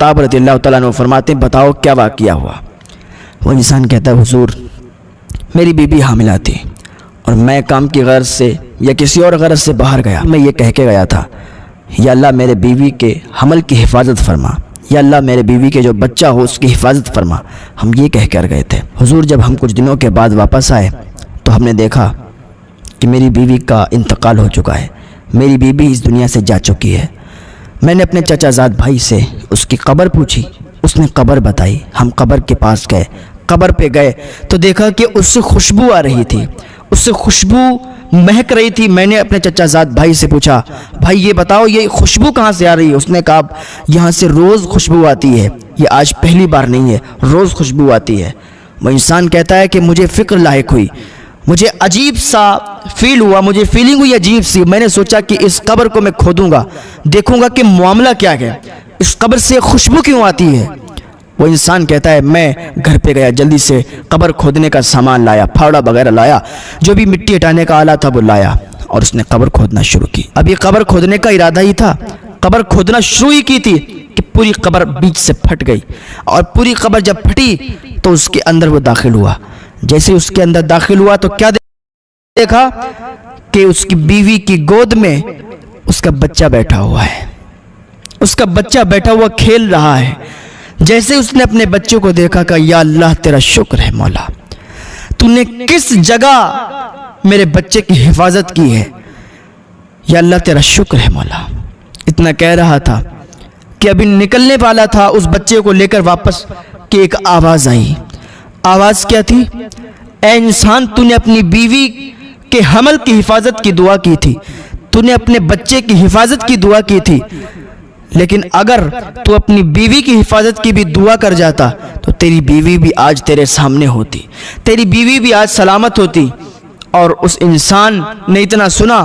خطاب رضی اللہ تعالیٰ عنہ فرماتے ہیں بتاؤ کیا واقعہ ہوا۔ وہ انسان کہتا ہے حضور میری بیوی حاملہ تھی اور میں کام کی غرض سے یا کسی اور غرض سے باہر گیا، میں یہ کہہ کے گیا تھا یا اللہ میرے بیوی کے حمل کی حفاظت فرما، یا اللہ میرے بیوی کے جو بچہ ہو اس کی حفاظت فرما، ہم یہ کہہ کر گئے تھے۔ حضور جب ہم کچھ دنوں کے بعد واپس آئے تو ہم نے دیکھا کہ میری بیوی کا انتقال ہو چکا ہے، میری بیوی اس دنیا سے جا چکی ہے۔ میں نے اپنے چچا زاد بھائی سے اس کی قبر پوچھی، اس نے قبر بتائی، ہم قبر کے پاس گئے، قبر پہ گئے تو دیکھا کہ اس سے خوشبو آ رہی تھی، اس سے خوشبو مہک رہی تھی۔ میں نے اپنے چچا زاد بھائی سے پوچھا بھائی یہ بتاؤ یہ خوشبو کہاں سے آ رہی ہے؟ اس نے کہا یہاں سے روز خوشبو آتی ہے، یہ آج پہلی بار نہیں ہے، روز خوشبو آتی ہے۔ وہ انسان کہتا ہے کہ مجھے فکر لاحق ہوئی، مجھے عجیب سا فیل ہوا، مجھے فیلنگ ہوئی عجیب سی۔ میں نے سوچا کہ اس قبر کو میں کھودوں گا، دیکھوں گا کہ معاملہ کیا ہے، اس قبر سے خوشبو کیوں آتی ہے۔ وہ انسان کہتا ہے میں گھر پہ گیا، جلدی سے قبر کھودنے کا سامان لایا، پھاوڑا وغیرہ لایا، جو بھی مٹی ہٹانے کا آلہ تھا وہ لایا اور اس نے قبر کھودنا شروع کی۔ اب یہ قبر کھودنے کا ارادہ ہی تھا، قبر کھودنا شروع ہی کی تھی کہ پوری قبر بیچ سے پھٹ گئی، اور پوری قبر جب پھٹی تو اس کے اندر وہ داخل ہوا۔ جیسے اس کے اندر داخل ہوا تو کیا دیکھا کہ اس کی بیوی کی گود میں اس کا بچہ بیٹھا ہوا ہے، اس کا بچہ بیٹھا ہوا کھیل رہا ہے۔ جیسے اس نے اپنے بچوں کو دیکھا کہ یا اللہ تیرا شکر ہے مولا، تو نے کس جگہ میرے بچے کی حفاظت کی ہے، یا اللہ تیرا شکر ہے مولا۔ اتنا کہہ رہا تھا کہ ابھی نکلنے والا تھا اس بچے کو لے کر واپس کہ ایک آواز آئی۔ آواز کیا تھی؟ اے انسان تو نے اپنی بیوی کے حمل کی حفاظت کی دعا کی تھی، تو نے اپنے بچے کی حفاظت کی دعا کی تھی، لیکن اگر تو اپنی بیوی کی حفاظت کی بھی دعا کر جاتا تو تیری بیوی بھی آج تیرے سامنے ہوتی، تیری بیوی بھی آج سلامت ہوتی۔ اور اس انسان نے اتنا سنا،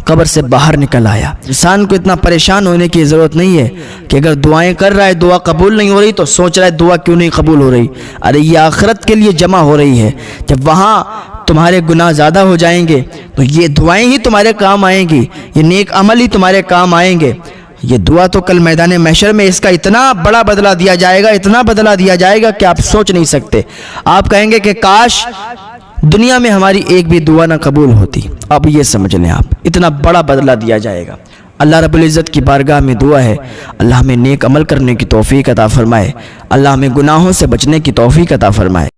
قبر سے باہر نکل آیا۔ انسان کو اتنا پریشان ہونے کی ضرورت نہیں ہے کہ اگر دعائیں کر رہا ہے دعا قبول نہیں ہو رہی تو سوچ رہا ہے دعا کیوں نہیں قبول ہو رہی۔ ارے یہ آخرت کے لیے جمع ہو رہی ہے، جب وہاں تمہارے گناہ زیادہ ہو جائیں گے تو یہ دعائیں ہی تمہارے کام آئیں گی، یہ نیک عمل ہی تمہارے کام آئیں گے۔ یہ دعا تو کل میدان محشر میں اس کا اتنا بڑا بدلہ دیا جائے گا، اتنا بدلہ دیا جائے گا کہ آپ سوچ نہیں سکتے۔ آپ کہیں گے کہ کاش دنیا میں ہماری ایک بھی دعا نہ قبول ہوتی۔ اب یہ سمجھ لیں آپ، اتنا بڑا بدلہ دیا جائے گا۔ اللہ رب العزت کی بارگاہ میں دعا ہے اللہ ہمیں نیک عمل کرنے کی توفیق عطا فرمائے، اللہ ہمیں گناہوں سے بچنے کی توفیق عطا فرمائے۔